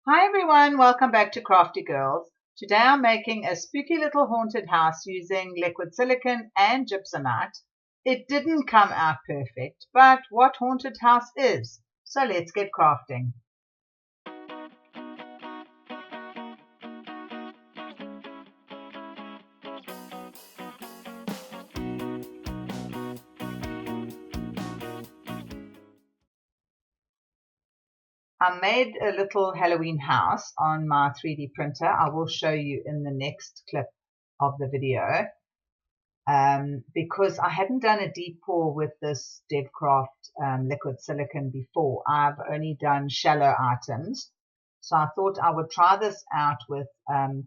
Hi everyone, welcome back to Crafty Girls. Today I'm making a spooky little haunted house using liquid silicone and gypsunite. It didn't come out perfect, but what haunted house is? So let's get crafting. I made a little Halloween house on my 3D printer. I will show you in the next clip of the video. Because I hadn't done a deep pour with this DevCraft liquid silicone before. I've only done shallow items. So I thought I would try this out with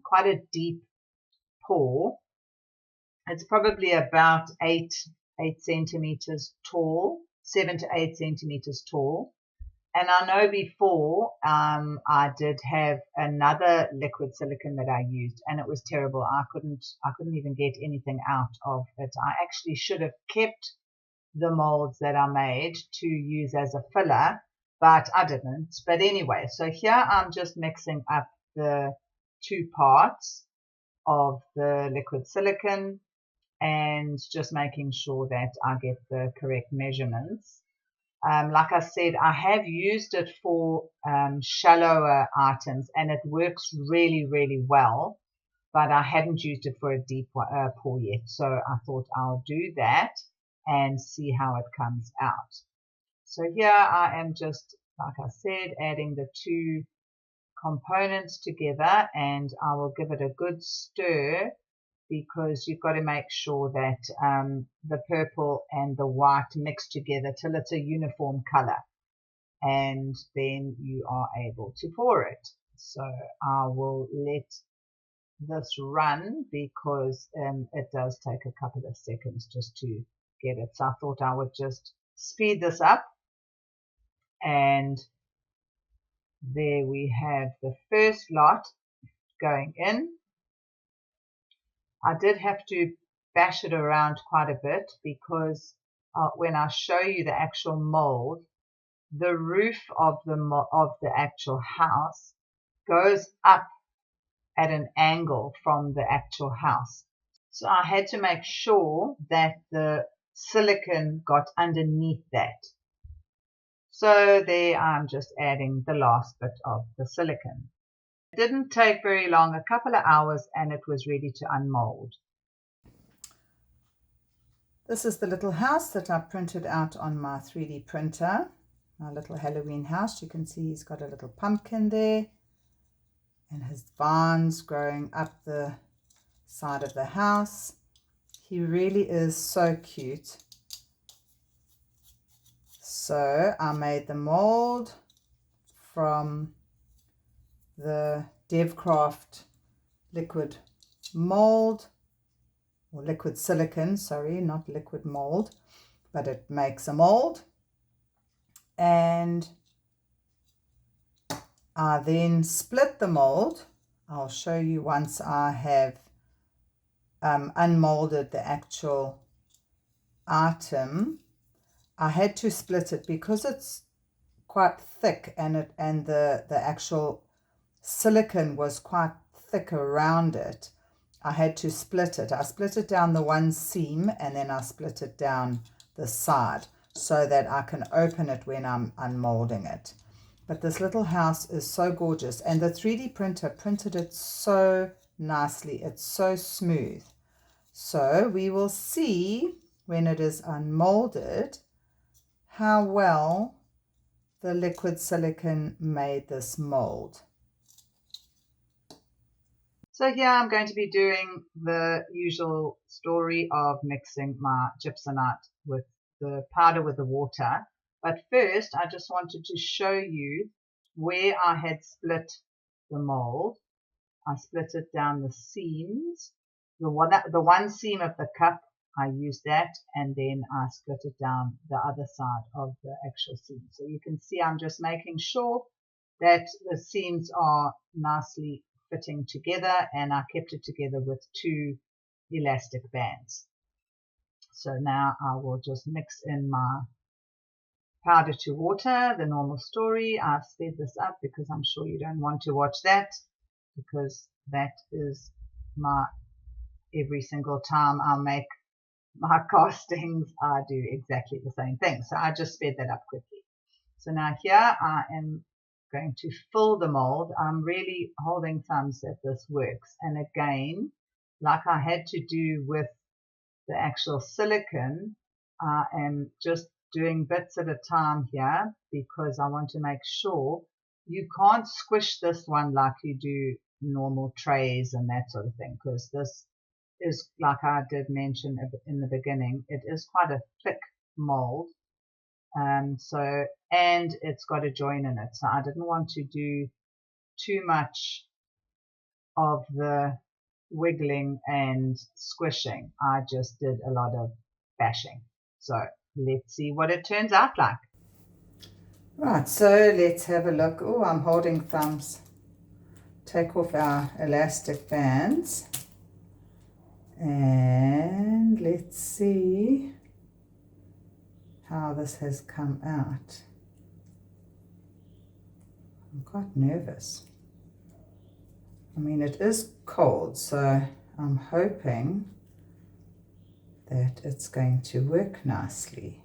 quite a deep pour. It's probably about 8 centimeters tall, 7 to 8 centimeters tall. And I know before I did have another liquid silicone that I used, and it was terrible. I couldn't even get anything out of it. I actually should have kept the molds that I made to use as a filler, but I didn't. But anyway, so here I'm just mixing up the two parts of the liquid silicone and just making sure that I get the correct measurements. Like I said, I have used it for shallower items and it works really, really well, but I hadn't used it for a deep pour yet. So I thought I'll do that and see how it comes out. So here I am just, like I said, adding the two components together, and I will give it a good stir because you've got to make sure that the purple and the white mix together till it's a uniform color, and then you are able to pour it. So I will let this run because it does take a couple of seconds just to get it. So I thought I would just speed this up, and there we have the first lot going in. I did have to bash it around quite a bit because when I show you the actual mold, the roof of the actual house goes up at an angle from the actual house. So I had to make sure that the silicone got underneath that. So there I'm just adding the last bit of the silicone. It didn't take very long, a couple of hours, and it was ready to unmold. This is the little house that I printed out on my 3D printer. My little Halloween house. You can see he's got a little pumpkin there and his vines growing up the side of the house. He really is so cute. So I made the mold from the DevCraft liquid mold, or liquid silicone, sorry, not liquid mold, but it makes a mold. And I then split the mold. I'll show you once I have unmolded the actual item. I had to split it because it's quite thick, and the actual silicone was quite thick around it. I had to split it. I split it down the one seam and then I split it down the side so that I can open it when I'm unmolding it. But this little house is so gorgeous, and the 3D printer printed it so nicely. It's so smooth. So we will see when it is unmolded how well the liquid silicone made this mold. So here I'm going to be doing the usual story of mixing my gypsunite with the powder with the water. But first I just wanted to show you where I had split the mold. I split it down the seams. The one seam of the cup, I used that, and then I split it down the other side of the actual seam. So you can see I'm just making sure that the seams are nicely fitting together, and I kept it together with two elastic bands. So now I will just mix in my powder to water, the normal story. I've sped this up because I'm sure you don't want to watch that, because that is my every single time I make my castings, I do exactly the same thing. So I just sped that up quickly. So now here I am going to fill the mold. I'm really holding thumbs that this works. And again, like I had to do with the actual silicone, I am just doing bits at a time here because I want to make sure you can't squish this one like you do normal trays and that sort of thing, because this is, like I did mention in the beginning, it is quite a thick mold. And it's got a join in it. So I didn't want to do too much of the wiggling and squishing. I just did a lot of bashing. So let's see what it turns out like. Right, so let's have a look. Oh, I'm holding thumbs. Take off our elastic bands. And let's see how this has come out. I'm quite nervous. I mean, it is cold, so I'm hoping that it's going to work nicely.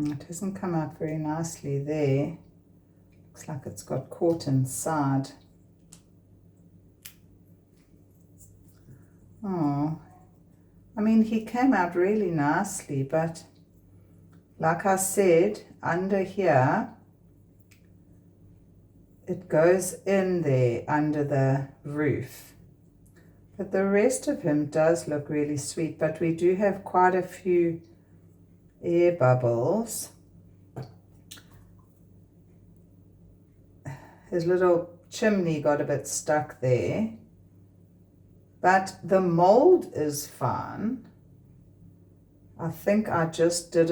It hasn't come out very nicely there. Looks like it's got caught inside. Oh, I mean, he came out really nicely, but like I said, under here, it goes in there under the roof. But the rest of him does look really sweet, but we do have quite a few air bubbles. His little chimney got a bit stuck there, but the mold is fine. I think I just I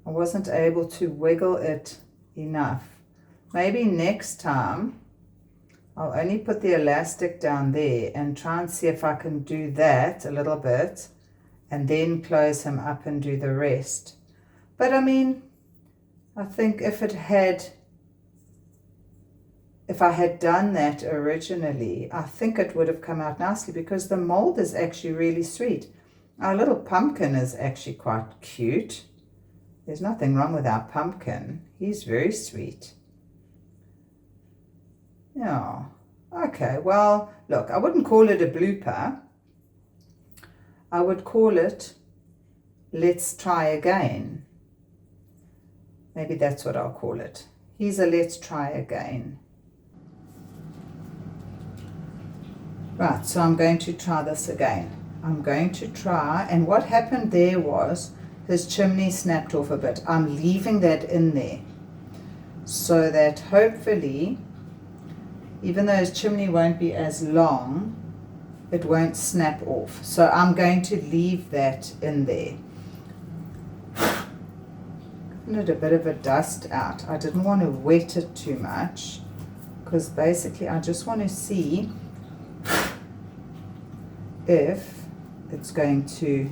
wasn't able to wiggle it enough. Maybe next time I'll only put the elastic down there and try and see if I can do that a little bit and then close him up and do the rest. But I mean, I think if I had done that originally, I think it would have come out nicely because the mold is actually really sweet. Our little pumpkin is actually quite cute. There's nothing wrong with our pumpkin. He's very sweet. Yeah. Okay, well, look, I wouldn't call it a blooper. I would call it, let's try again. Maybe that's what I'll call it. Here's a let's try again. Right, so I'm going to try this again. I'm going to try, and what happened there was his chimney snapped off a bit. I'm leaving that in there so that hopefully, even though his chimney won't be as long, it won't snap off. So I'm going to leave that in there. Given it a bit of a dust out. I didn't want to wet it too much because basically I just want to see if it's going to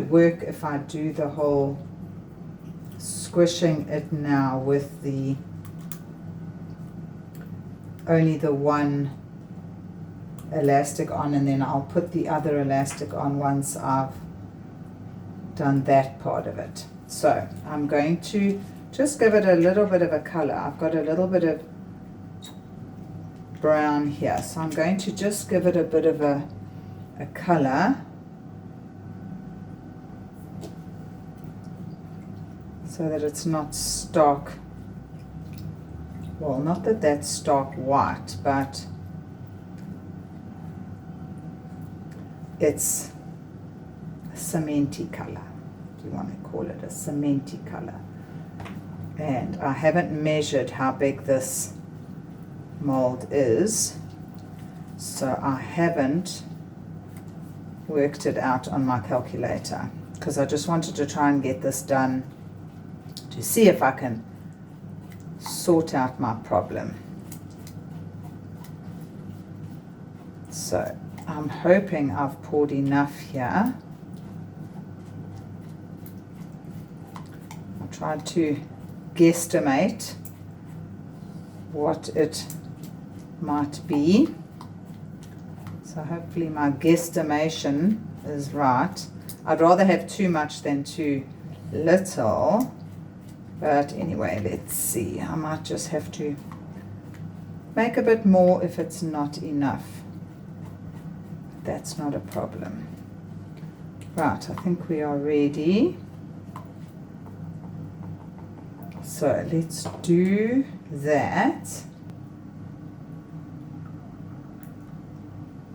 work if I do the whole squishing it now with only the one elastic on, and then I'll put the other elastic on once I've done that part of it. So I'm going to just give it a little bit of a color. I've got a little bit of brown here, so I'm going to just give it a bit of a color so that it's not stark, well, not that that's stark white, but it's a cementy color. Do you want to call it a cementy color? And I haven't measured how big this mold is, so I haven't worked it out on my calculator, because I just wanted to try and get this done to see if I can sort out my problem. So I'm hoping I've poured enough here. I tried to guesstimate what it might be. So hopefully my guesstimation is right. I'd rather have too much than too little. But anyway, let's see. I might just have to make a bit more if it's not enough. That's not a problem. Right, I think we are ready. So let's do that.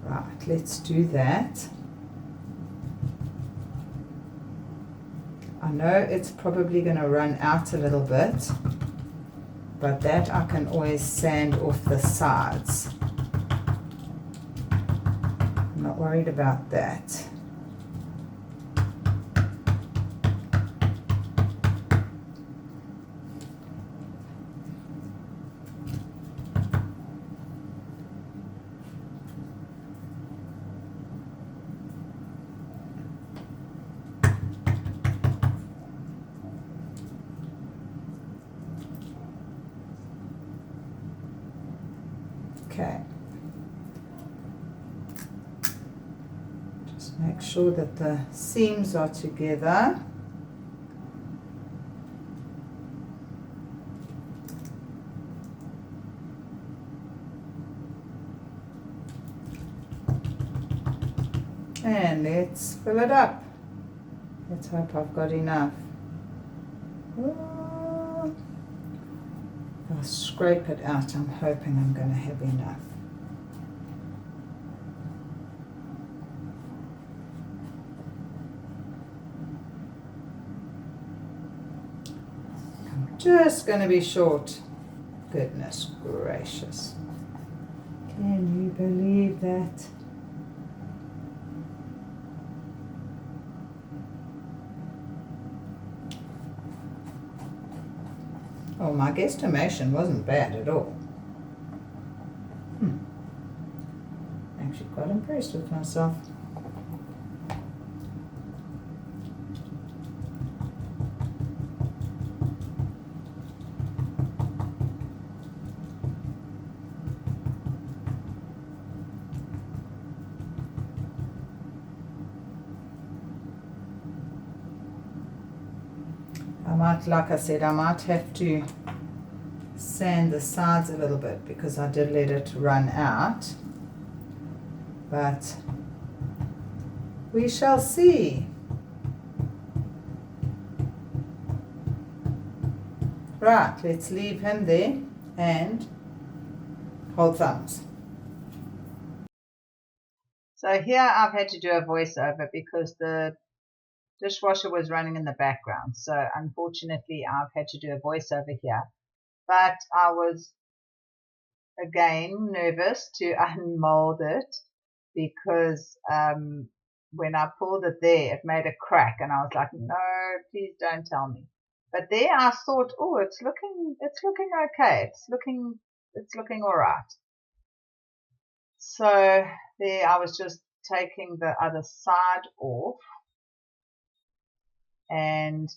Right, let's do that. I know it's probably going to run out a little bit, but that I can always sand off the sides. I'm not worried about that. Okay. Just make sure that the seams are together. And let's fill it up. Let's hope I've got enough. I'll scrape it out. I'm hoping I'm going to have enough. I'm just going to be short. Goodness gracious. Can you believe that? Oh, my guesstimation wasn't bad at all. Actually quite impressed with myself. Like I said, I might have to sand the sides a little bit because I did let it run out. But we shall see. Right, let's leave him there and hold thumbs. So here I've had to do a voiceover because the dishwasher was running in the background. So unfortunately I've had to do a voiceover here. But I was again nervous to unmold it because when I pulled it there, it made a crack, and I was like, no, please don't tell me. But there I thought, oh, it's looking okay. It's looking all right. So there I was just taking the other side off and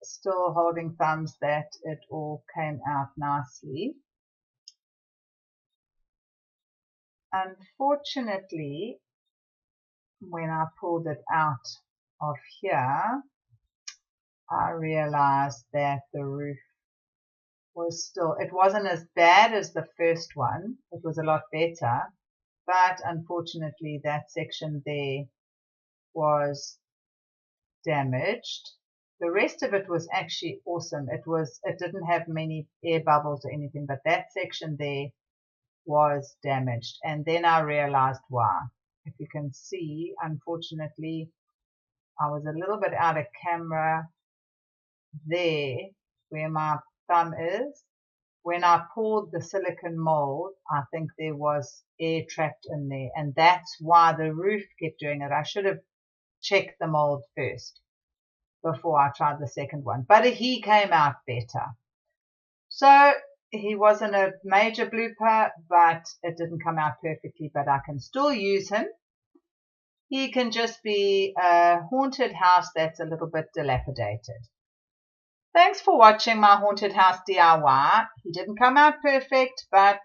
still holding thumbs that it all came out nicely. Unfortunately, when I pulled it out of here, I realized that the roof was still, it wasn't as bad as the first one. It was a lot better, but unfortunately that section there was damaged. The rest of it was actually awesome. It didn't have many air bubbles or anything, but that section there was damaged. And then I realized why. if you can see, unfortunately, I was a little bit out of camera there where my thumb is. When I poured the silicone mold, I think there was air trapped in there, and that's why the roof kept doing it. I should have checked the mold first before I tried the second one, but he came out better. So he wasn't a major blooper, but it didn't come out perfectly, but I can still use him. He can just be a haunted house that's a little bit dilapidated. Thanks for watching my haunted house DIY. He didn't come out perfect, but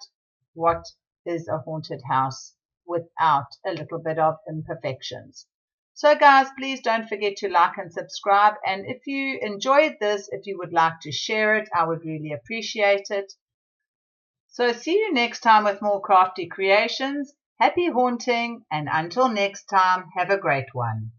what is a haunted house without a little bit of imperfections? So guys, please don't forget to like and subscribe. And if you enjoyed this, if you would like to share it, I would really appreciate it. So see you next time with more crafty creations. Happy haunting, and until next time, have a great one.